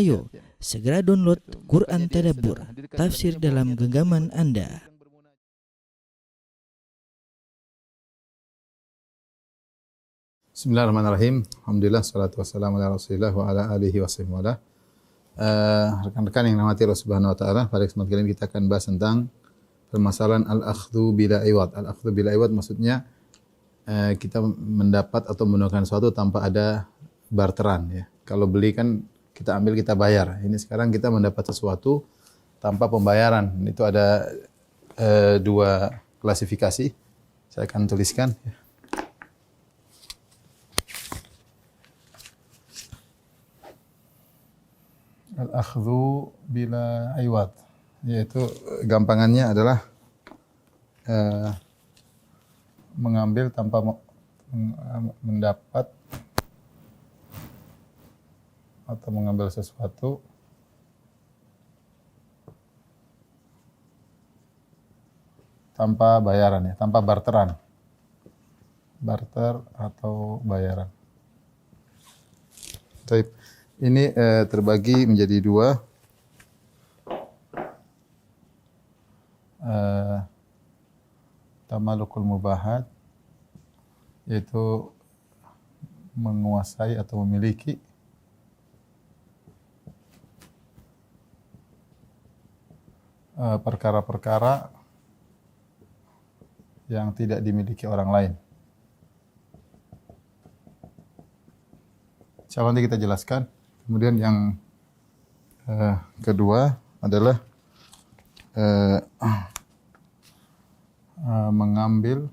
Ayo, segera download Quran Tadabbur, tafsir dalam genggaman Anda. Bismillahirrahmanirrahim. Alhamdulillah, salatu wassalamu ala Rasulillah wa ala alihi wa sahbihi. Rekan-rekan yang dirahmati Allah Subhanahu wa taala, pada kesempatan kali ini kita akan bahas tentang permasalahan al-akhdhu bila iwad. Al-akhdhu bila iwad maksudnya kita mendapat atau menggunakan sesuatu tanpa ada barteran, ya. Kalau beli kan kita ambil, kita bayar. Ini sekarang kita mendapat sesuatu tanpa pembayaran. Itu ada dua klasifikasi. Saya akan tuliskan, ya. Al-akhdhu bila iwad, yaitu gampangannya adalah mengambil tanpa mendapat atau mengambil sesuatu tanpa bayaran, ya, tanpa barteran. Barter atau bayaran. Baik. Ini terbagi menjadi dua. Tamalukul mubahat, yaitu menguasai atau memiliki. Perkara-perkara yang tidak dimiliki orang lain. Insyaallah nanti kita jelaskan. Kemudian yang kedua adalah mengambil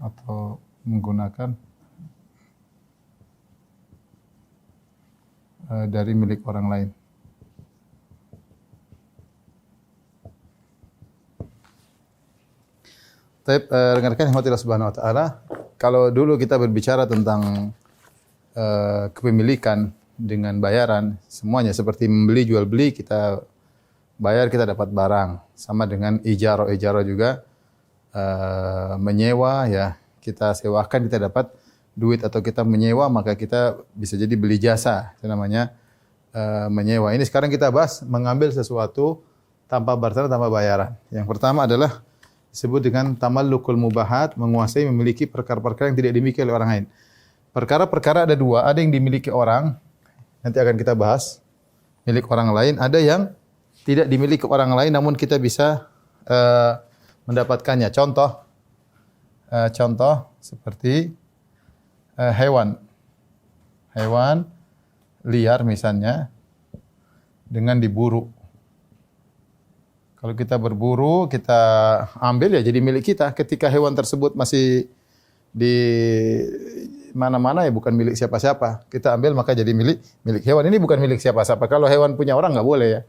atau menggunakan dari milik orang lain. Tapi rekan-rekan yang dirahmati Allah Subhanahu wa taala, kalau dulu kita berbicara tentang kepemilikan dengan bayaran, semuanya seperti membeli jual beli, kita bayar kita dapat barang. Sama dengan ijaro juga menyewa, ya, kita sewakan kita dapat duit, atau kita menyewa maka kita bisa jadi beli jasa, itu namanya menyewa. Ini sekarang kita bahas mengambil sesuatu tanpa barter, tanpa bayaran. Yang pertama adalah disebut dengan tamallukul mubahat, menguasai, memiliki perkara-perkara yang tidak dimiliki oleh orang lain. Perkara-perkara ada dua, ada yang dimiliki orang, nanti akan kita bahas, milik orang lain, ada yang tidak dimiliki orang lain namun kita bisa mendapatkannya. Contoh seperti hewan liar misalnya dengan diburu. Kalau kita berburu, kita ambil, ya jadi milik kita. Ketika hewan tersebut masih di mana-mana, ya bukan milik siapa-siapa. Kita ambil maka jadi milik hewan. Ini bukan milik siapa-siapa. Kalau hewan punya orang nggak boleh, ya.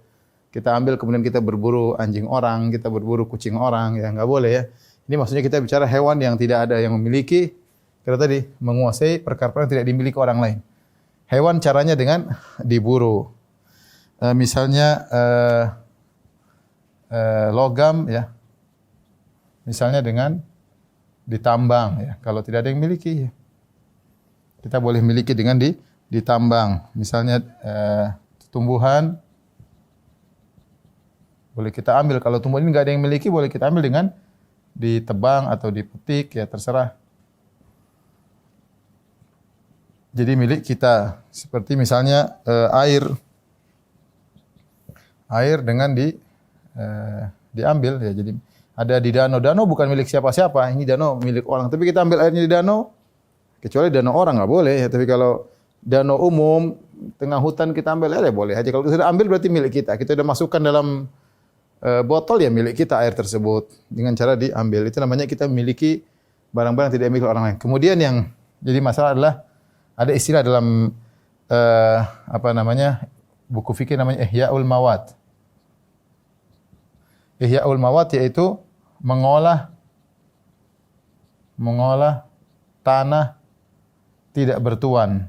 Kita ambil kemudian kita berburu anjing orang, kita berburu kucing orang, ya nggak boleh, ya. Ini maksudnya kita bicara hewan yang tidak ada yang memiliki. Kita tadi menguasai perkara-perkara yang tidak dimiliki orang lain. Hewan caranya dengan diburu. Misalnya logam, ya, misalnya dengan ditambang, ya. Kalau tidak ada yang miliki, ya, kita boleh miliki dengan ditambang. Misalnya tumbuhan boleh kita ambil. Kalau tumbuhan ini nggak ada yang miliki, boleh kita ambil dengan ditebang atau dipetik, ya terserah. Jadi milik kita. Seperti misalnya air dengan diambil, ya. Jadi ada di danau. Danau bukan milik siapa-siapa. Ini danau milik orang. Tapi kita ambil airnya di danau, kecuali danau orang nggak boleh, ya. Tapi kalau danau umum, tengah hutan kita ambil air, ya boleh aja. Kalau kita sudah ambil berarti milik kita. Kita sudah masukkan dalam botol, ya milik kita air tersebut. Dengan cara diambil. Itu namanya kita memiliki barang-barang yang tidak dimiliki orang lain. Kemudian yang jadi masalah adalah ada istilah dalam buku fikih namanya Ihya'ul Mawad. Ihya'ul Mawad yaitu mengolah tanah tidak bertuan.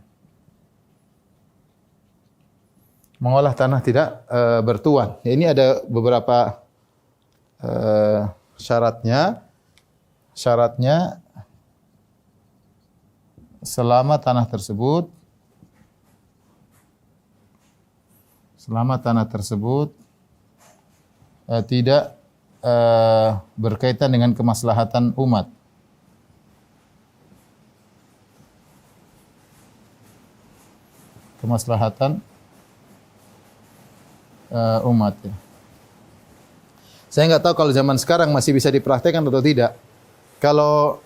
Mengolah tanah tidak bertuan. Ya, ini ada beberapa syaratnya. Syaratnya selama tanah tersebut selama tanah tersebut tidak berkaitan dengan kemaslahatan umat. Kemaslahatan umat. Ya. Saya nggak tahu kalau zaman sekarang masih bisa dipraktekkan atau tidak. Kalau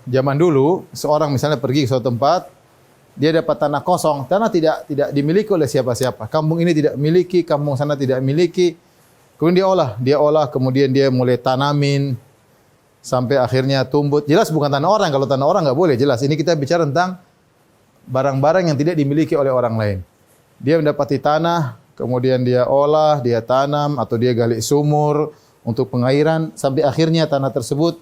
zaman dulu seorang misalnya pergi ke suatu tempat, dia dapat tanah kosong, tanah tidak dimiliki oleh siapa-siapa. Kampung ini tidak miliki, kampung sana tidak miliki. Kemudian dia olah, kemudian dia mulai tanamin sampai akhirnya tumbuh. Jelas bukan tanah orang, kalau tanah orang nggak boleh, jelas. Ini kita bicara tentang barang-barang yang tidak dimiliki oleh orang lain. Dia mendapati tanah, kemudian dia olah, dia tanam atau dia gali sumur untuk pengairan sampai akhirnya tanah tersebut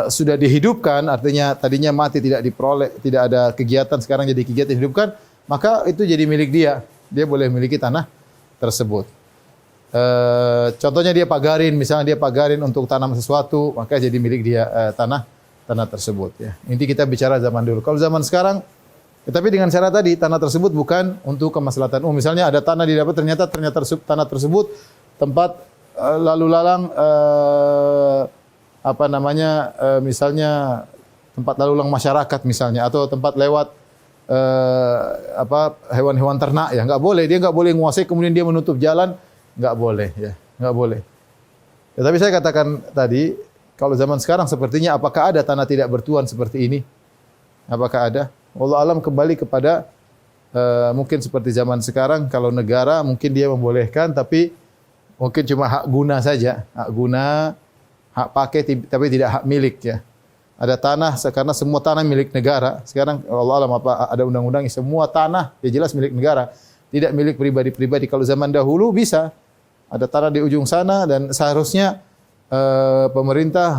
sudah dihidupkan, artinya tadinya mati tidak diperoleh, tidak ada kegiatan, sekarang jadi kegiatan dihidupkan, maka itu jadi milik dia. Dia boleh memiliki tanah tersebut. Contohnya dia pagarin, misalnya dia pagarin untuk tanam sesuatu, maka jadi milik dia tanah tersebut. Ya. Inti kita bicara zaman dulu. Kalau zaman sekarang, tapi dengan cara tadi tanah tersebut bukan untuk kemaslahatan umum. Misalnya ada tanah didapat, ternyata tanah tersebut tempat lalu lalang misalnya tempat lalu lalang masyarakat misalnya, atau tempat lewat hewan-hewan ternak, ya nggak boleh. Dia nggak boleh menguasai kemudian dia menutup jalan. Nggak boleh, ya, nggak boleh. Ya, tapi saya katakan tadi, kalau zaman sekarang sepertinya apakah ada tanah tidak bertuan seperti ini? Apakah ada? Wallahu alam, kembali kepada mungkin seperti zaman sekarang, kalau negara mungkin dia membolehkan, tapi mungkin cuma hak guna saja, hak guna, hak pakai, tapi tidak hak milik, ya. Ada tanah, karena semua tanah milik negara. Sekarang wallahu alam apa ada undang-undang semua tanah ya jelas milik negara, tidak milik pribadi-pribadi. Kalau zaman dahulu bisa. Ada tanah di ujung sana dan seharusnya pemerintah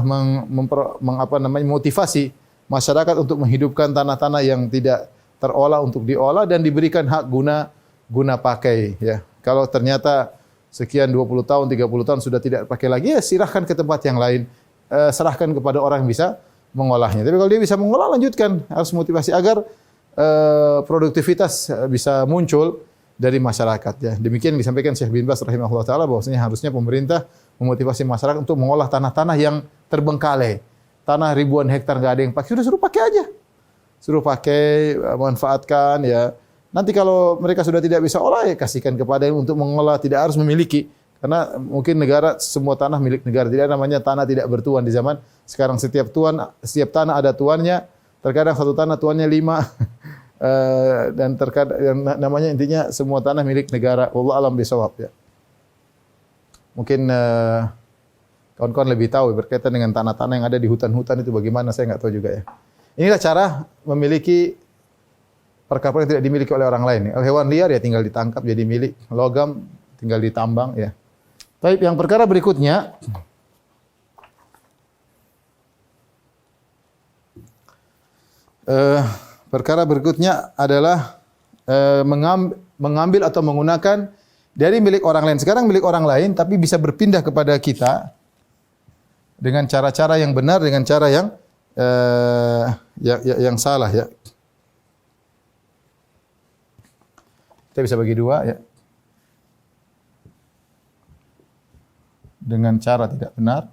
motivasi masyarakat untuk menghidupkan tanah-tanah yang tidak terolah untuk diolah dan diberikan hak guna pakai, ya. Kalau ternyata sekian 20 tahun, 30 tahun sudah tidak pakai lagi, ya silahkan ke tempat yang lain. Serahkan kepada orang yang bisa mengolahnya. Tapi kalau dia bisa mengolah, lanjutkan. Harus motivasi agar produktivitas bisa muncul dari masyarakat, ya. Demikian yang disampaikan Syekh bin Baz rahimahullah taala, bahwasanya harusnya pemerintah memotivasi masyarakat untuk mengolah tanah-tanah yang terbengkalai. Tanah ribuan hektar enggak ada yang pakai, sudah suruh pakai aja. Suruh pakai, manfaatkan, ya. Nanti kalau mereka sudah tidak bisa olah, ya kasihkan kepada yang untuk mengolah, tidak harus memiliki. Karena mungkin negara semua tanah milik negara. Tidak namanya tanah tidak bertuan di zaman sekarang. Setiap tanah ada tuannya. Terkadang satu tanah tuannya 5. Dan terkadang yang namanya intinya semua tanah milik negara. Wallahu alam bisawab, ya. Mungkin kawan-kawan lebih tahu berkaitan dengan tanah-tanah yang ada di hutan-hutan itu bagaimana, saya nggak tahu juga, ya. Inilah cara memiliki perkara yang tidak dimiliki oleh orang lain. Hewan liar ya tinggal ditangkap jadi milik, logam tinggal ditambang, ya. Baik, yang perkara berikutnya perkara berikutnya adalah mengambil atau menggunakan dari milik orang lain. Sekarang milik orang lain tapi bisa berpindah kepada kita dengan cara-cara yang benar, dengan cara yang salah, ya. Kita bisa bagi dua, ya. Dengan cara tidak benar,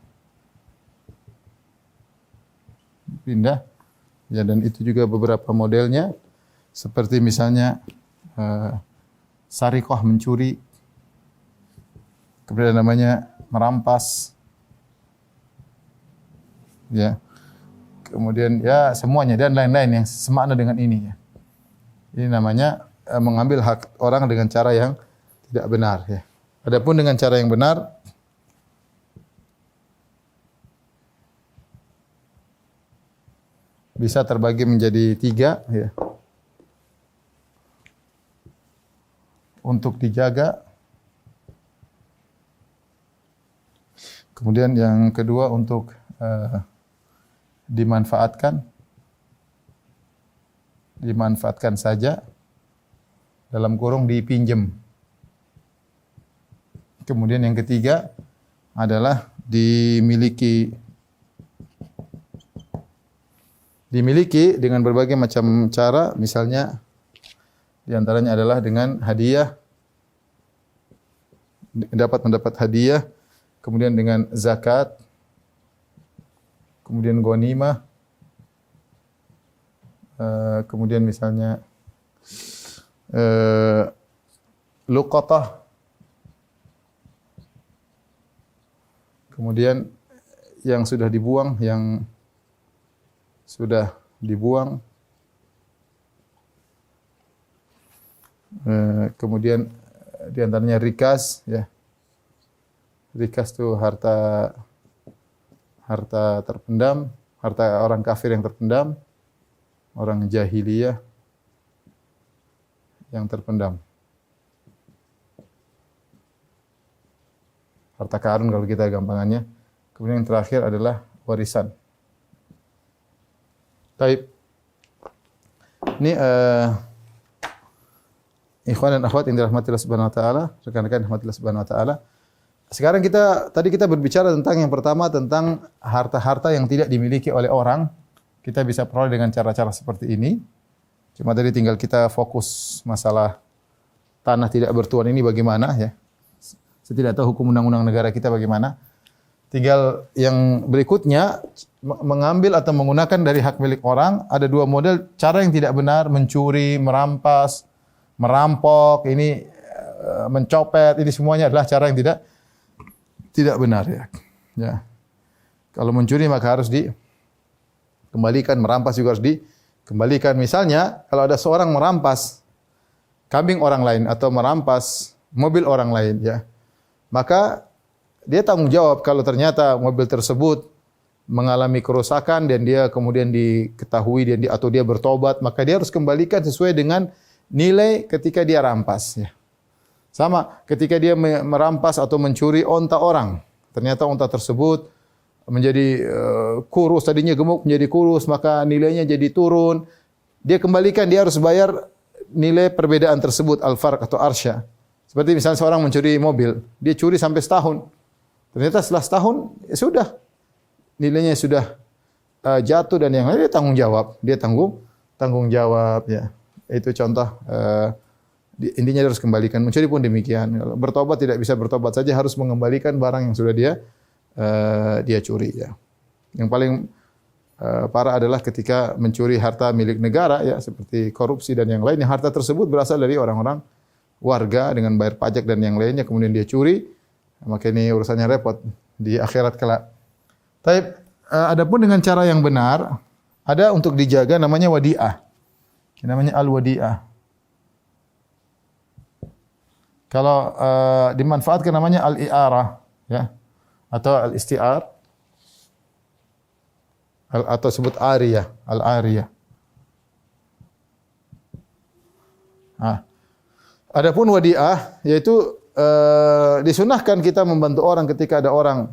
pindah. Ya, dan itu juga beberapa modelnya, seperti misalnya sarikoh, mencuri, kemudian namanya merampas, ya. Kemudian ya semuanya dan lain-lain yang semakna dengan ini, ya. Ini namanya mengambil hak orang dengan cara yang tidak benar, ya. Adapun dengan cara yang benar, bisa terbagi menjadi 3, ya. Untuk dijaga. Kemudian yang kedua untuk dimanfaatkan. Dimanfaatkan saja. Dalam kurung dipinjam. Kemudian yang ketiga adalah dimiliki dengan berbagai macam cara, misalnya di antaranya adalah dengan hadiah mendapat hadiah, kemudian dengan zakat, kemudian ghanimah, kemudian misalnya luqatah, kemudian yang sudah dibuang, kemudian di antaranya rikas, ya. Rikas itu harta terpendam, harta orang kafir yang terpendam, orang jahiliyah yang terpendam. Harta karun kalau kita gampangannya. Kemudian yang terakhir adalah warisan. Baik. Ini ikhwan dan akhwat yang dirahmati Allah Subhanahu wa taala, rekan-rekan rahmati Allah Subhanahu wa taala. Sekarang tadi kita berbicara tentang yang pertama, tentang harta-harta yang tidak dimiliki oleh orang. Kita bisa peroleh dengan cara-cara seperti ini. Cuma tadi tinggal kita fokus masalah tanah tidak bertuan ini bagaimana, ya. Saya tidak tahu hukum undang-undang negara kita bagaimana. Tinggal yang berikutnya, mengambil atau menggunakan dari hak milik orang. Ada dua model cara yang tidak benar: mencuri, merampas, merampok, ini mencopet, ini semuanya adalah cara yang tidak benar, ya. Ya. Kalau mencuri maka harus dikembalikan, merampas juga harus dikembalikan. Misalnya kalau ada seorang merampas kambing orang lain atau merampas mobil orang lain, ya, maka dia tanggung jawab kalau ternyata mobil tersebut mengalami kerusakan dan dia kemudian diketahui atau dia bertobat, maka dia harus kembalikan sesuai dengan nilai ketika dia rampas, ya. Sama ketika dia merampas atau mencuri onta orang, ternyata onta tersebut menjadi kurus, tadinya gemuk menjadi kurus, maka nilainya jadi turun. Dia kembalikan, dia harus bayar nilai perbedaan tersebut, al-farq atau arsya. Seperti misalnya seorang mencuri mobil, dia curi sampai setahun. Ternyata setelah setahun, ya sudah, nilainya sudah jatuh dan yang lain dia tanggung jawab. Dia tanggung jawab, ya. Itu contoh. Intinya dia harus kembalikan. Mencuri pun demikian. Kalau bertobat tidak bisa bertobat saja, harus mengembalikan barang yang sudah dia curi, ya. Yang paling parah adalah ketika mencuri harta milik negara, ya, seperti korupsi dan yang lainnya. Harta tersebut berasal dari orang-orang warga dengan bayar pajak dan yang lainnya, kemudian dia curi, maka ini urusannya repot di akhirat kelak. Tapi adapun dengan cara yang benar, ada untuk dijaga namanya wadi'ah. Namanya al-wadi'ah. Kalau dimanfaatkan namanya al-i'arah, ya, atau al-isti'ar, atau sebut ariyah, al-ariyah. Adapun wadi'ah, yaitu disunahkan kita membantu orang ketika ada orang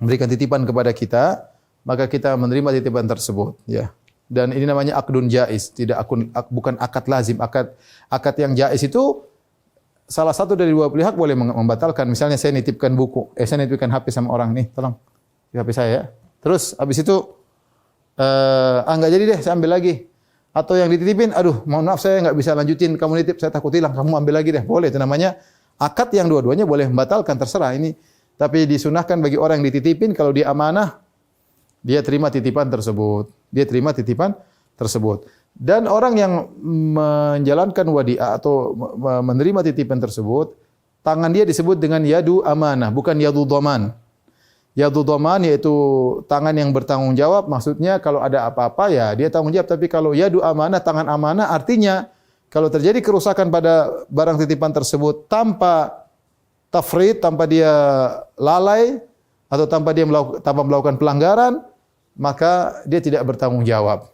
memberikan titipan kepada kita, maka kita menerima titipan tersebut, ya. Dan ini namanya akdun jaiz, bukan akad lazim. Akad yang jaiz itu salah satu dari dua pihak boleh membatalkan. Misalnya saya nitipkan saya nitipkan HP sama orang, nih, tolong di HP saya, ya. Terus habis itu enggak jadi deh, saya ambil lagi. Atau yang dititipin, aduh, mohon maaf saya enggak bisa lanjutin, kamu nitip, saya takut hilang, kamu ambil lagi deh. Boleh, itu namanya akad yang dua-duanya boleh membatalkan, terserah ini. Tapi disunahkan bagi orang yang dititipin, kalau dia amanah, dia terima titipan tersebut. Dan orang yang menjalankan wadi'ah atau menerima titipan tersebut, tangan dia disebut dengan yadu amanah, bukan yadu dhaman. Yadu dhaman yaitu tangan yang bertanggung jawab, maksudnya kalau ada apa-apa ya dia tanggung jawab. Tapi kalau yadu amanah, tangan amanah, artinya kalau terjadi kerusakan pada barang titipan tersebut tanpa tafrid, tanpa dia lalai atau tanpa melakukan pelanggaran, maka dia tidak bertanggung jawab.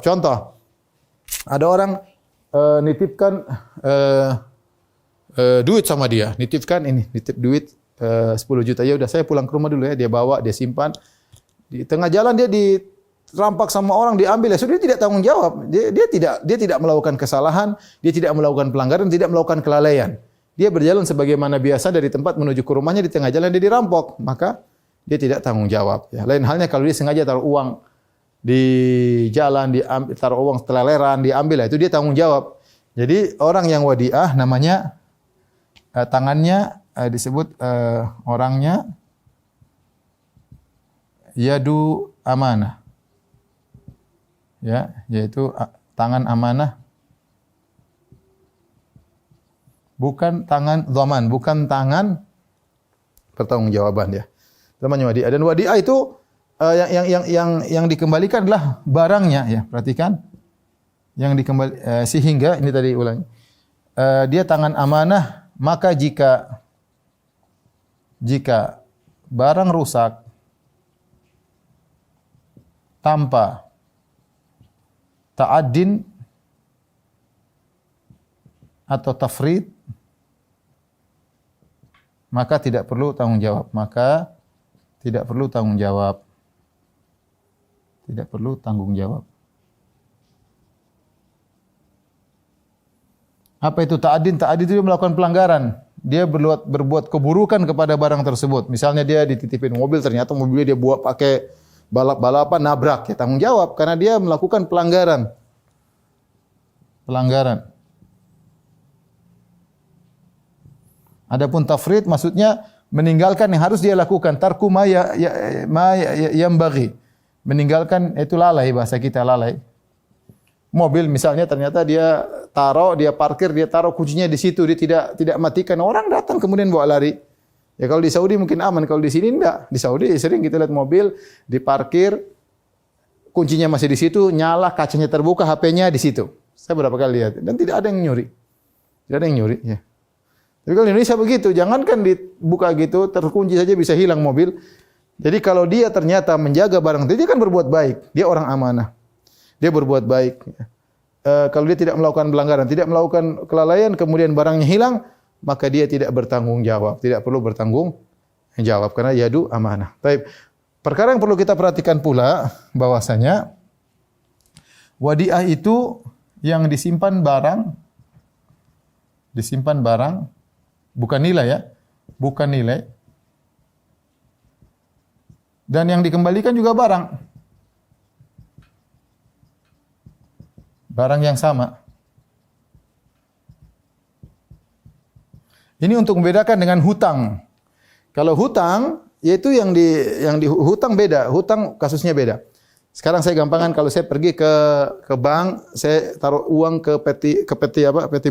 Contoh, ada orang nitipkan duit sama dia, nitip duit 10 juta. Ya udah, saya pulang ke rumah dulu, ya. Dia bawa, dia simpan. Di tengah jalan dia dirampak sama orang, diambil, ya sudah, dia tidak tanggung jawab. Dia tidak melakukan kesalahan, dia tidak melakukan pelanggaran, tidak melakukan kelalaian. Dia berjalan sebagaimana biasa dari tempat menuju ke rumahnya, di tengah jalan dia dirampok, maka dia tidak tanggung jawab, ya. Lain halnya kalau dia sengaja taruh uang di jalan, taruh uang teleleran, diambil, itu dia tanggung jawab. Jadi orang yang wadi'ah namanya tangannya disebut orangnya yadu amanah. Ya, yaitu tangan amanah. Bukan tangan dhaman, bukan tangan pertanggungjawaban ya. Namanya wadi'ah. Dan wadi'ah itu yang dikembalikan adalah barangnya ya. Perhatikan. Yang sehingga ini tadi ulangi. Dia tangan amanah, maka jika barang rusak tanpa ta'addin atau tafrid, maka tidak perlu tanggung jawab. Tidak perlu tanggung jawab. Apa itu ta'addin? Ta'addin itu dia melakukan pelanggaran. Dia berbuat keburukan kepada barang tersebut. Misalnya dia dititipin mobil, ternyata mobilnya dia buat pakai balap-balapan, nabrak. Ya tanggung jawab karena dia melakukan pelanggaran. Adapun tafrid maksudnya meninggalkan yang harus dia lakukan. Tarku ma yambaghi. Meninggalkan itu lalai, bahasa kita lalai. Mobil misalnya ternyata dia parkir, dia taruh kuncinya di situ, dia tidak matikan. Orang datang kemudian bawa lari. Ya kalau di Saudi mungkin aman, kalau di sini enggak. Di Saudi sering kita lihat mobil diparkir, kuncinya masih di situ, nyala, kacanya terbuka, HP-nya di situ. Saya berapa kali lihat dan tidak ada yang nyuri. Ya. Tapi kalau di Indonesia begitu, jangankan dibuka gitu, terkunci saja bisa hilang mobil. Jadi kalau dia ternyata menjaga barang itu, dia kan berbuat baik. Dia orang amanah. Dia berbuat baik. Kalau dia tidak melakukan pelanggaran, tidak melakukan kelalaian, kemudian barangnya hilang, maka dia tidak bertanggung jawab. Tidak perlu bertanggung jawab karena yadu amanah. Baik. Perkara yang perlu kita perhatikan pula bahwasanya wadi'ah itu yang disimpan barang, bukan nilai ya, bukan nilai. Dan yang dikembalikan juga barang. Barang yang sama. Ini untuk membedakan dengan hutang. Kalau hutang, yaitu yang di hutang beda, hutang kasusnya beda. Sekarang saya gampangan kalau saya pergi ke bank, saya taruh uang ke peti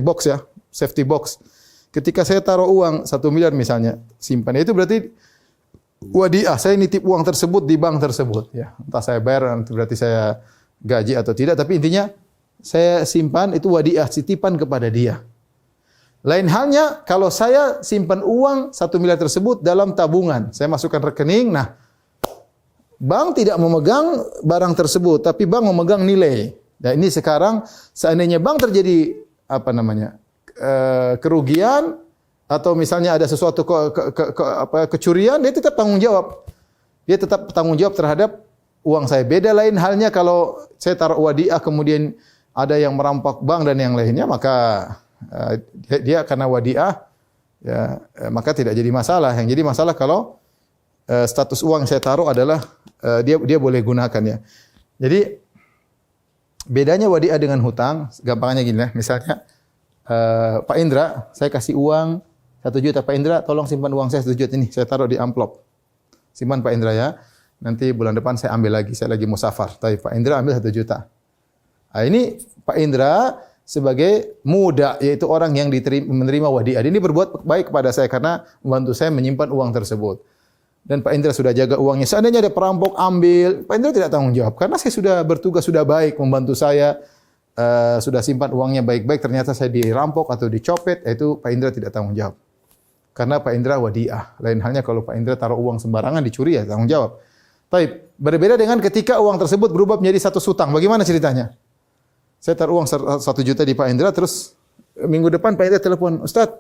box ya, safety box. Ketika saya taruh uang 1 miliar misalnya, simpan itu berarti wadi'ah, saya nitip uang tersebut di bank tersebut ya. Entah saya bayar nanti berarti saya gaji atau tidak, tapi intinya saya simpan itu wadi'ah, titipan kepada dia. Lain halnya kalau saya simpan uang 1 miliar tersebut dalam tabungan, saya masukkan rekening, nah bank tidak memegang barang tersebut, tapi bank memegang nilai. Nah ini sekarang seandainya bank terjadi kerugian atau misalnya ada sesuatu kecurian, dia tetap tanggung jawab. Dia tetap tanggung jawab terhadap uang saya. Beda lain halnya kalau saya taruh wadi'ah kemudian ada yang merampok bank dan yang lainnya, maka dia karena wadi'ah ya, maka tidak jadi masalah. Yang jadi masalah kalau status uang yang saya taruh adalah dia boleh gunakan ya. Jadi bedanya wadi'ah dengan hutang, gampangnya gini lah. Misalnya Pak Indra, saya kasih uang 1 juta. Pak Indra, tolong simpan uang saya 1 juta ini. Saya taruh di amplop. Simpan Pak Indra ya. Nanti bulan depan saya ambil lagi. Saya lagi mau safar. Tapi Pak Indra ambil 1 juta. Nah, ini Pak Indra sebagai muda, yaitu orang yang menerima wadi'ah. Ini berbuat baik kepada saya karena membantu saya menyimpan uang tersebut. Dan Pak Indra sudah jaga uangnya. Seandainya ada perampok ambil, Pak Indra tidak tanggung jawab. Karena saya sudah bertugas, sudah baik membantu saya. Sudah simpan uangnya baik-baik, ternyata saya dirampok atau dicopet, itu Pak Indra tidak tanggung jawab. Karena Pak Indra wadi'ah. Lain halnya kalau Pak Indra taruh uang sembarangan dicuri ya tanggung jawab. Tapi berbeda dengan ketika uang tersebut berubah menjadi status hutang. Bagaimana ceritanya? Saya taruh uang 1 juta di Pak Indra, terus minggu depan Pak Indra telepon, Ustaz,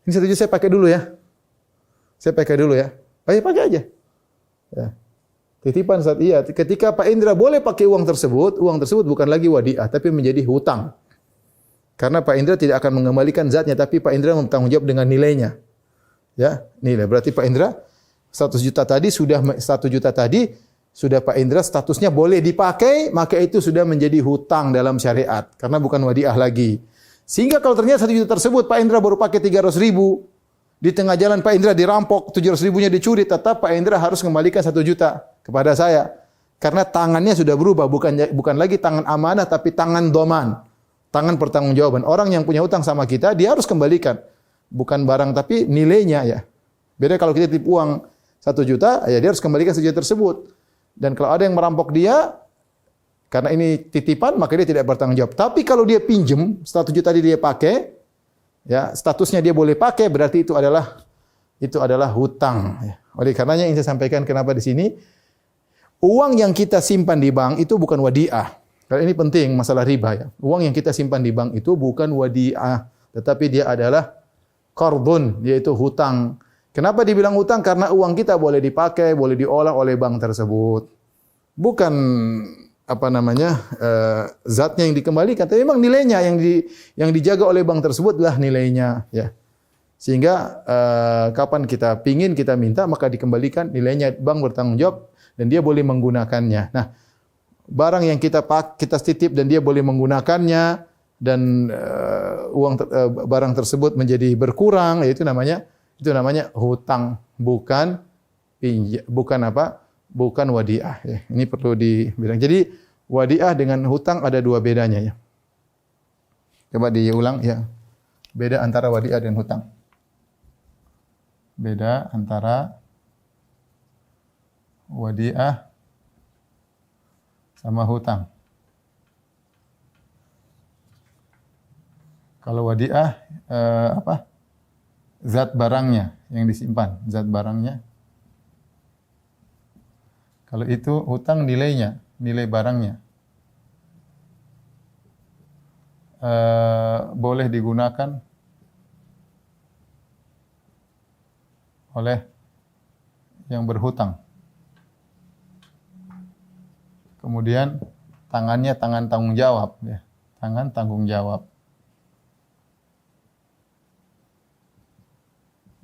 ini 1 juta saya pakai dulu ya. Saya pakai dulu ya. Ayo pakai aja. Ya. Titipan saat iya. Ketika Pak Indra boleh pakai uang tersebut bukan lagi wadi'ah, tapi menjadi hutang. Karena Pak Indra tidak akan mengembalikan zatnya, tapi Pak Indra bertanggung jawab dengan nilainya. Ya, nilai. Berarti Pak Indra 1 juta tadi sudah Pak Indra statusnya boleh dipakai, maka itu sudah menjadi hutang dalam syariat. Karena bukan wadi'ah lagi. Sehingga kalau ternyata 1 juta tersebut Pak Indra baru pakai 300 ribu, di tengah jalan Pak Indra dirampok, 700 ribunya dicuri, tetap Pak Indra harus kembalikan 1 juta kepada saya. Karena tangannya sudah berubah, bukan lagi tangan amanah, tapi tangan doman, tangan pertanggungjawaban. Orang yang punya hutang sama kita, dia harus kembalikan. Bukan barang, tapi nilainya ya. Beda kalau kita titip uang 1 juta, ya dia harus kembalikan 1 juta tersebut. Dan kalau ada yang merampok dia, karena ini titipan, maka dia tidak bertanggung jawab. Tapi kalau dia pinjam, 1 juta tadi dia pakai, ya statusnya dia boleh pakai, berarti itu adalah hutang. Ya. Oleh karenanya yang saya sampaikan kenapa di sini, uang yang kita simpan di bank itu bukan wadiah. Kalau ini penting masalah riba ya. Uang yang kita simpan di bank itu bukan wadiah, tetapi dia adalah qardun, yaitu hutang. Kenapa dibilang hutang? Karena uang kita boleh dipakai, boleh diolah oleh bank tersebut. Bukan zatnya yang dikembalikan, tapi memang nilainya yang dijaga oleh bank tersebut adalah nilainya ya. Sehingga kapan kita pingin kita minta maka dikembalikan nilainya, bank bertanggung jawab dan dia boleh menggunakannya. Nah, barang yang kita titip dan dia boleh menggunakannya dan barang tersebut menjadi berkurang, itu namanya hutang, bukan wadiah ya. Ini perlu dibilang. Jadi wadiah dengan hutang ada 2 bedanya ya. Coba diulang ya. Beda antara wadiah dan hutang. Beda antara wadiah sama hutang. Kalau wadiah zat barangnya yang disimpan, zat barangnya. Kalau itu hutang nilainya, nilai barangnya. Boleh digunakan oleh yang berhutang. Kemudian tangannya tangan tanggung jawab, ya. Tangan tanggung jawab.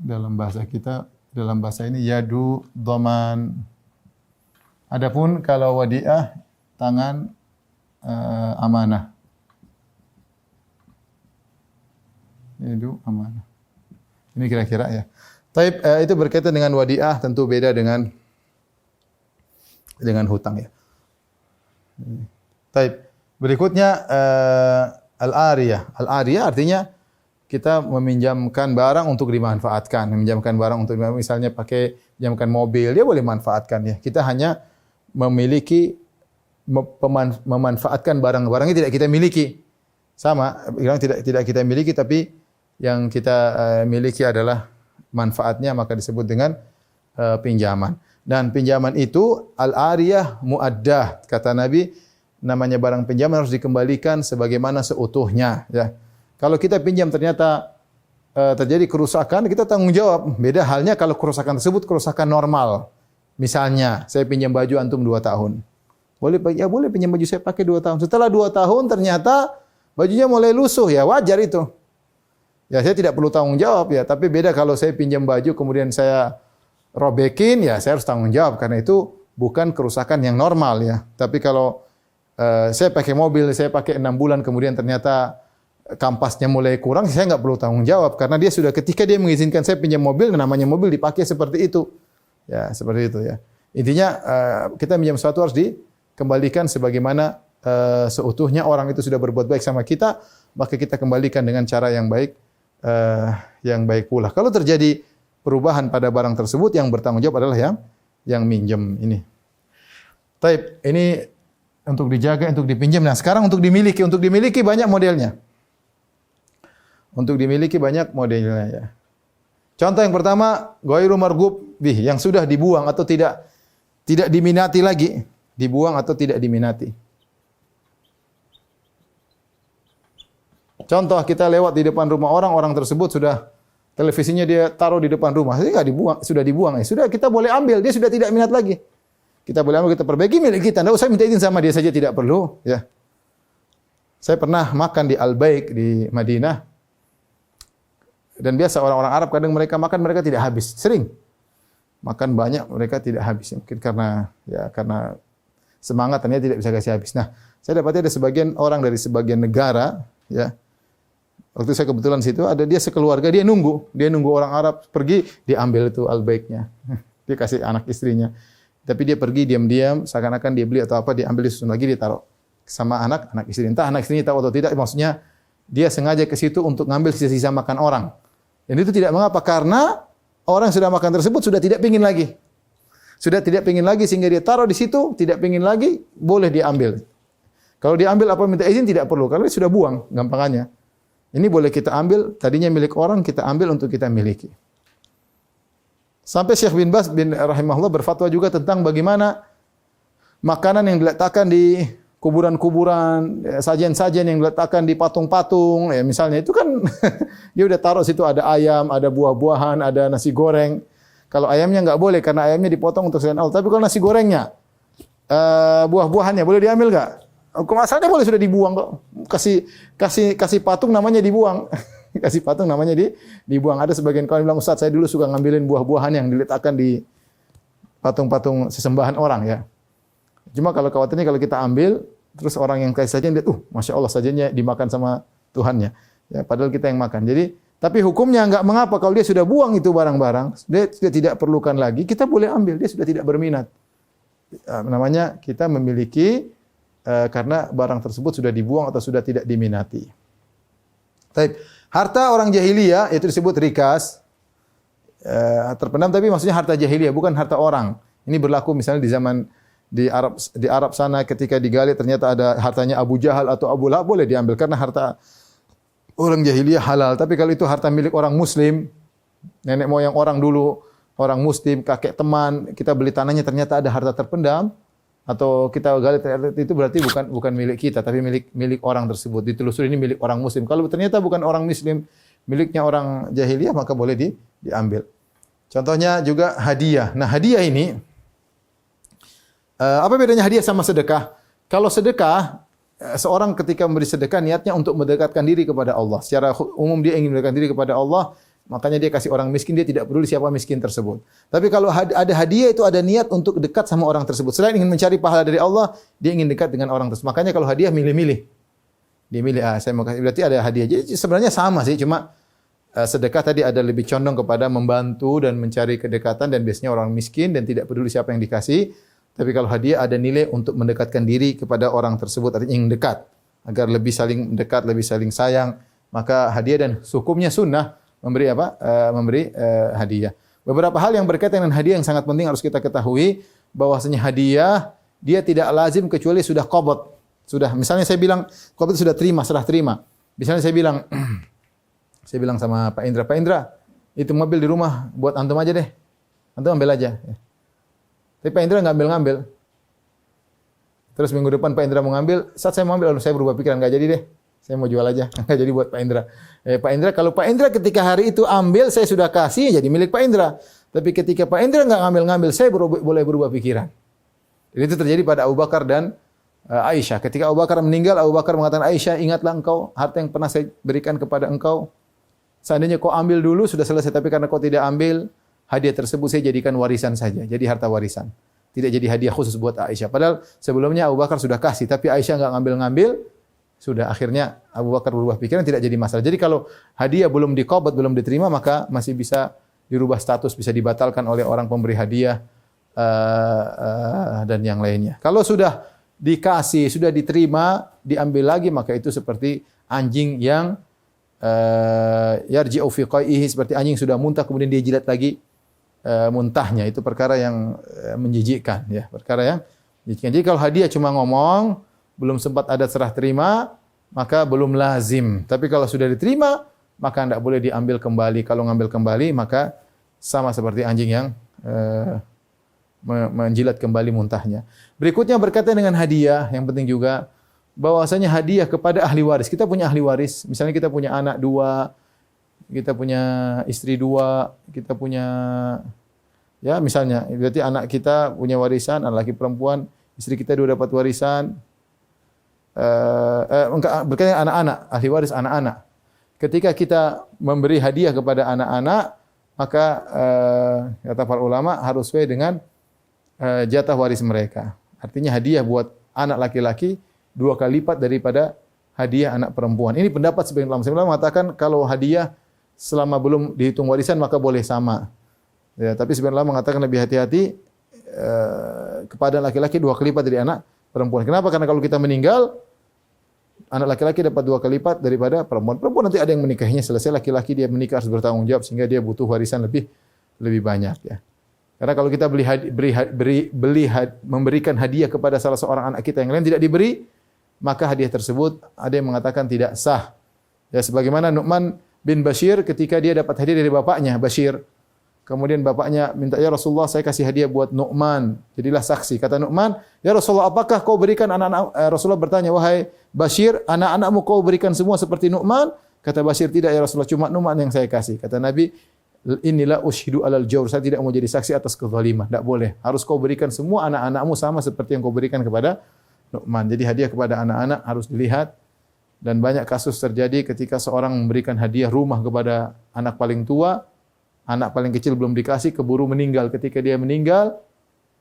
Dalam bahasa ini yadu dhaman. Adapun kalau wadiah tangan amanah. Yadu amanah. Ini kira-kira ya. Taib itu berkaitan dengan wadiah, tentu beda dengan hutang ya. Taib. Berikutnya al-ariyah. Al-ariyah artinya kita meminjamkan barang untuk dimanfaatkan. Meminjamkan barang untuk misalnya pinjamkan mobil, dia boleh manfaatkan ya. Kita hanya memanfaatkan barang-barangnya tidak kita miliki. Sama, bilang tidak kita miliki, tapi yang kita miliki adalah manfaatnya, maka disebut dengan pinjaman. Dan pinjaman itu al-ariyah muaddah. Kata Nabi, namanya barang pinjaman harus dikembalikan sebagaimana seutuhnya. Ya. Kalau kita pinjam ternyata terjadi kerusakan, kita tanggung jawab. Beda halnya kalau kerusakan tersebut kerusakan normal. Misalnya, saya pinjam baju antum 2 tahun. Boleh pinjam baju saya pakai 2 tahun. Setelah 2 tahun ternyata bajunya mulai lusuh, ya wajar itu. Ya saya tidak perlu tanggung jawab ya, tapi beda kalau saya pinjam baju kemudian saya robekin, ya saya harus tanggung jawab karena itu bukan kerusakan yang normal ya. Tapi kalau saya pakai mobil, saya pakai 6 bulan kemudian ternyata kampasnya mulai kurang, saya nggak perlu tanggung jawab karena dia sudah ketika dia mengizinkan saya pinjam mobil, namanya mobil dipakai seperti itu. Ya, seperti itu ya. Intinya kita pinjam sesuatu harus dikembalikan sebagaimana seutuhnya. Orang itu sudah berbuat baik sama kita, maka kita kembalikan dengan cara yang baik pula. Kalau terjadi perubahan pada barang tersebut, yang bertanggung jawab adalah yang minjem ini. Taib, ini untuk dijaga, untuk dipinjam. Nah, sekarang untuk dimiliki banyak modelnya. Untuk dimiliki banyak modelnya ya. Contoh yang pertama, ghairu marghub bih, yang sudah dibuang atau tidak diminati lagi, dibuang atau tidak diminati. Contoh, kita lewat di depan rumah orang tersebut sudah televisinya dia taruh di depan rumah, jadi enggak dibuang, sudah dibuang ya. Sudah kita boleh ambil, dia sudah tidak minat lagi. Kita boleh ambil, kita perbaiki milik kita. Enggak usah minta izin sama dia saja, tidak perlu ya. Saya pernah makan di Al-Baik di Madinah. Dan biasa orang-orang Arab kadang mereka makan mereka tidak habis, sering makan banyak mereka tidak habis, mungkin karena semangat ternyata tidak bisa kasih habis. Nah, saya dapati ada sebagian orang dari sebagian negara ya Waktu saya kebetulan situ ada dia sekeluarga, dia nunggu orang Arab pergi, dia ambil itu al-baiknya. Dia kasih anak istrinya. Tapi dia pergi diam-diam, seakan-akan dia beli atau apa, dia ambil disusun lagi, dia taruh sama anak istri. Entah anak istrinya tahu atau tidak, maksudnya dia sengaja ke situ untuk ngambil sisa-sisa makan orang. Dan itu tidak mengapa karena orang yang sudah makan tersebut sudah tidak pingin lagi. Sudah tidak pingin lagi sehingga dia taruh di situ, tidak pingin lagi, boleh diambil. Kalau diambil apa minta izin tidak perlu, karena dia sudah buang gampangannya. Ini boleh kita ambil, tadinya milik orang, kita ambil untuk kita miliki. Sampai Syekh bin Baz bin rahimahullah berfatwa juga tentang bagaimana makanan yang diletakkan di kuburan-kuburan, sajian-sajian yang diletakkan di patung-patung, ya misalnya itu kan dia udah taruh situ ada ayam, ada buah-buahan, ada nasi goreng. Kalau ayamnya nggak boleh karena ayamnya dipotong untuk selain Allah. Tapi kalau nasi gorengnya, buah-buahannya boleh diambil nggak? Hukum asalnya boleh, sudah dibuang kok. Kasih patung namanya dibuang. Kasih patung namanya dibuang. Ada sebagian kawan bilang, Ustaz, saya dulu suka ngambilin buah-buahan yang diletakkan di patung-patung sesembahan orang ya. Cuma kalau khawatirnya kalau kita ambil, terus orang yang kasih sajian lihat, Masya Allah sajiannya dimakan sama Tuhannya. Ya, padahal kita yang makan. Jadi, tapi hukumnya enggak mengapa kalau dia sudah buang itu barang-barang, dia sudah tidak perlukan lagi, kita boleh ambil, dia sudah tidak berminat. Namanya kita memiliki karena barang tersebut sudah dibuang atau sudah tidak diminati. Taib. Harta orang jahiliyah itu disebut rikas, terpendam, tapi maksudnya harta jahiliyah bukan harta orang. Ini berlaku misalnya di zaman di Arab sana ketika digali ternyata ada hartanya Abu Jahal atau Abu Lahab, boleh diambil karena harta orang jahiliyah halal. Tapi kalau itu harta milik orang muslim, nenek moyang orang dulu, orang muslim, kakek teman, kita beli tanahnya ternyata ada harta terpendam, atau kita gali itu berarti bukan milik kita tapi milik orang tersebut. Ditelusuri ini milik orang muslim. Kalau ternyata bukan orang muslim, miliknya orang jahiliyah, maka boleh diambil. Contohnya juga hadiah. Nah, hadiah ini apa bedanya hadiah sama sedekah? Kalau sedekah, seorang ketika memberi sedekah niatnya untuk mendekatkan diri kepada Allah. Secara umum dia ingin mendekatkan diri kepada Allah, makanya dia kasih orang miskin, dia tidak peduli siapa miskin tersebut. Tapi kalau ada hadiah itu ada niat untuk dekat sama orang tersebut. Selain ingin mencari pahala dari Allah, dia ingin dekat dengan orang tersebut. Makanya kalau hadiah milih-milih. Dia milih, saya mau kasih, berarti ada hadiah. Jadi sebenarnya sama sih, cuma sedekah tadi ada lebih condong kepada membantu dan mencari kedekatan dan biasanya orang miskin dan tidak peduli siapa yang dikasih. Tapi kalau hadiah ada nilai untuk mendekatkan diri kepada orang tersebut, artinya ingin dekat agar lebih saling dekat, lebih saling sayang. Maka hadiah dan hukumnya sunnah memberi apa? Memberi hadiah. Beberapa hal yang berkaitan dengan hadiah yang sangat penting harus kita ketahui bahwasanya hadiah dia tidak lazim kecuali sudah qabad. Sudah, misalnya saya bilang qabad sudah terima, serah terima. Misalnya saya bilang sama Pak Indra, itu mobil di rumah buat antum aja deh. Antum ambil aja. Tapi Pak Indra nggak ngambil. Terus minggu depan Pak Indra mau ngambil, saat saya mau ambil, lalu saya berubah pikiran, nggak jadi deh. Saya mau jual aja, nggak jadi buat Pak Indra. Pak Indra, kalau Pak Indra ketika hari itu ambil, saya sudah kasih, jadi milik Pak Indra. Tapi ketika Pak Indra nggak ngambil, saya boleh berubah pikiran. Jadi itu terjadi pada Abu Bakar dan Aisyah. Ketika Abu Bakar meninggal, Abu Bakar mengatakan, Aisyah, ingatlah engkau harta yang pernah saya berikan kepada engkau. Seandainya kau ambil dulu, sudah selesai. Tapi karena kau tidak ambil, hadiah tersebut saya jadikan warisan saja. Jadi harta warisan. Tidak jadi hadiah khusus buat Aisyah. Padahal sebelumnya Abu Bakar sudah kasih, tapi Aisyah nggak ngambil-ngambil. Sudah akhirnya Abu Bakar berubah pikiran, tidak jadi masalah. Jadi kalau hadiah belum dikobat, belum diterima, maka masih bisa dirubah status, bisa dibatalkan oleh orang pemberi hadiah dan yang lainnya. Kalau sudah dikasih, sudah diterima, diambil lagi, maka itu seperti anjing yang yarji'u fi qai'ihi, seperti anjing sudah muntah kemudian dia jilat lagi muntahnya. Itu perkara yang menjijikkan, ya, perkara yang menjijikkan. Jadi kalau hadiah cuma ngomong, belum sempat ada serah terima, maka belum lazim. Tapi kalau sudah diterima, maka tidak boleh diambil kembali. Kalau ngambil kembali, maka sama seperti anjing yang menjilat kembali muntahnya. Berikutnya berkaitan dengan hadiah, yang penting juga bahwasanya hadiah kepada ahli waris. Kita punya ahli waris, misalnya kita punya anak 2, kita punya istri 2, kita punya, ya misalnya, berarti anak kita punya warisan, anak laki perempuan, istri kita 2 dapat warisan. Berkaitan anak-anak, ahli waris anak-anak. Ketika kita memberi hadiah kepada anak-anak, maka kata para ulama harus sesuai dengan jatah waris mereka. Artinya hadiah buat anak laki-laki 2 kali lipat daripada hadiah anak perempuan. Ini pendapat sebagian ulama. Sebagian ulama mengatakan kalau hadiah selama belum dihitung warisan maka boleh sama. Ya, tapi sebagian ulama mengatakan lebih hati-hati kepada laki-laki 2 kali lipat dari anak perempuan. Kenapa? Karena kalau kita meninggal, anak laki-laki dapat 2 kali lipat daripada perempuan. Perempuan nanti ada yang menikahinya selesai, laki-laki dia menikah harus bertanggung jawab sehingga dia butuh warisan lebih banyak ya. Karena kalau kita memberikan hadiah kepada salah seorang anak kita yang lain tidak diberi, maka hadiah tersebut ada yang mengatakan tidak sah. Ya sebagaimana Nu'man bin Bashir ketika dia dapat hadiah dari bapaknya Bashir. Kemudian bapaknya minta, "Ya Rasulullah, saya kasih hadiah buat Nu'man." Jadilah saksi. Kata Nu'man, "Ya Rasulullah, apakah kau berikan anak-anak?" Rasulullah bertanya, "Wahai Bashir, anak-anakmu kau berikan semua seperti Nu'man?" Kata Bashir, "Tidak ya Rasulullah, cuma Nu'man yang saya kasih." Kata Nabi, "Inilah ushidu alal jawr." Saya tidak mau jadi saksi atas kezaliman. Tidak boleh. Harus kau berikan semua anak-anakmu sama seperti yang kau berikan kepada Nu'man. Jadi hadiah kepada anak-anak harus dilihat. Dan banyak kasus terjadi ketika seorang memberikan hadiah rumah kepada anak paling tua, anak paling kecil belum dikasih, keburu meninggal. Ketika dia meninggal,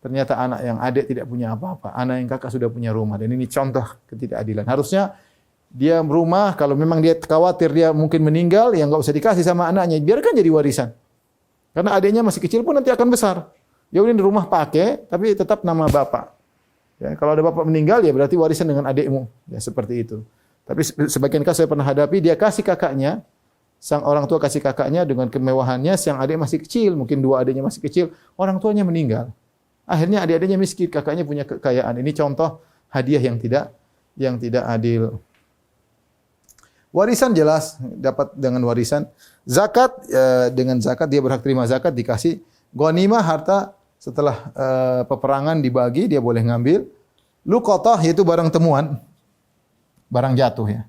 ternyata anak yang adik tidak punya apa-apa. Anak yang kakak sudah punya rumah. Dan ini contoh ketidakadilan. Harusnya dia rumah, kalau memang dia khawatir dia mungkin meninggal, ya nggak usah dikasih sama anaknya. Biarkan jadi warisan. Karena adiknya masih kecil pun nanti akan besar. Ya udah di rumah pakai, tapi tetap nama bapak. Ya, kalau ada bapak meninggal, ya berarti warisan dengan adikmu. Ya seperti itu. Tapi sebagian kasus saya pernah hadapi, dia kasih kakaknya, sang orang tua kasih kakaknya dengan kemewahannya, sang adik masih kecil, mungkin 2 adiknya masih kecil, orang tuanya meninggal. Akhirnya adik-adiknya miskin, kakaknya punya kekayaan. Ini contoh hadiah yang tidak adil. Warisan jelas dapat dengan warisan. Zakat dengan zakat dia berhak terima zakat dikasih. Ghanimah harta setelah peperangan dibagi dia boleh ngambil. Luqatah yaitu barang temuan, barang jatuh ya.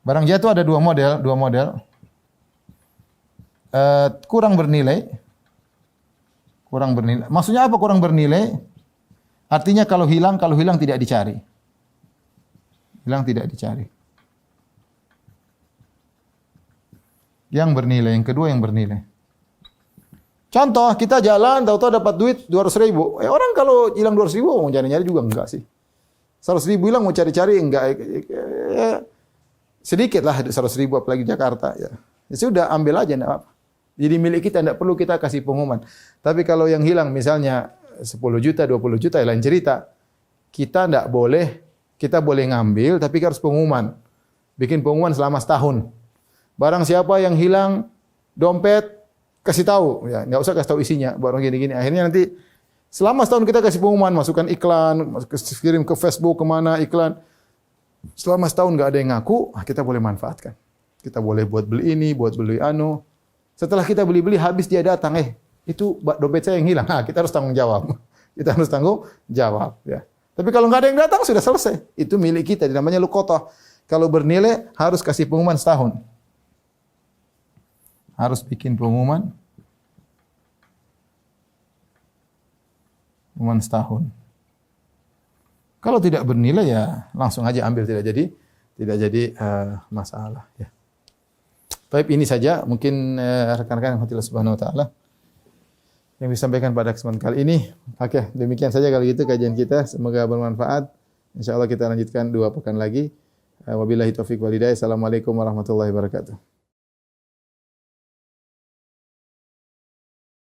Barang jatuh ada 2 model. Kurang bernilai. Maksudnya apa kurang bernilai? Artinya kalau hilang tidak dicari. Yang bernilai, yang kedua yang bernilai. Contoh, kita jalan, tahu-tahu dapat duit 200.000. Orang kalau hilang 200.000 mau nyari-nyari juga enggak sih. 100.000 hilang mau cari-cari enggak. Sedikit lah 100.000 apalagi Jakarta ya. Ya sudah ambil aja enggak apa. Jadi milik kita enggak perlu kita kasih pengumuman. Tapi kalau yang hilang misalnya 10 juta, 20 juta lain cerita. Kita enggak boleh, kita boleh ngambil tapi harus pengumuman. Bikin pengumuman selama setahun. Barang siapa yang hilang dompet kasih tahu ya, enggak usah kasih tahu isinya, barang gini-gini. Akhirnya nanti selama setahun kita kasih pengumuman, masukkan iklan, kirim ke Facebook kemana iklan. Selama setahun nggak ada yang ngaku, kita boleh manfaatkan. Kita boleh buat beli ini, buat beli anu. Setelah kita beli-beli habis dia datang, itu dompet saya yang hilang. Kita harus tanggung jawab. Kita harus tanggung jawab. Ya. Tapi kalau nggak ada yang datang sudah selesai. Itu milik kita, namanya luqatah. Kalau bernilai harus kasih pengumuman setahun. Harus bikin pengumuman setahun. Kalau tidak bernilai ya langsung aja ambil, tidak jadi masalah ya. Baik, ini saja mungkin rekan-rekan yang Allah Subhanahu wa taala yang disampaikan pada kesempatan kali ini. Oke, demikian saja kalau gitu kajian kita, semoga bermanfaat. Insyaallah kita lanjutkan 2 pekan lagi. Wabillahi taufik wal hidayah. Assalamualaikum warahmatullahi wabarakatuh.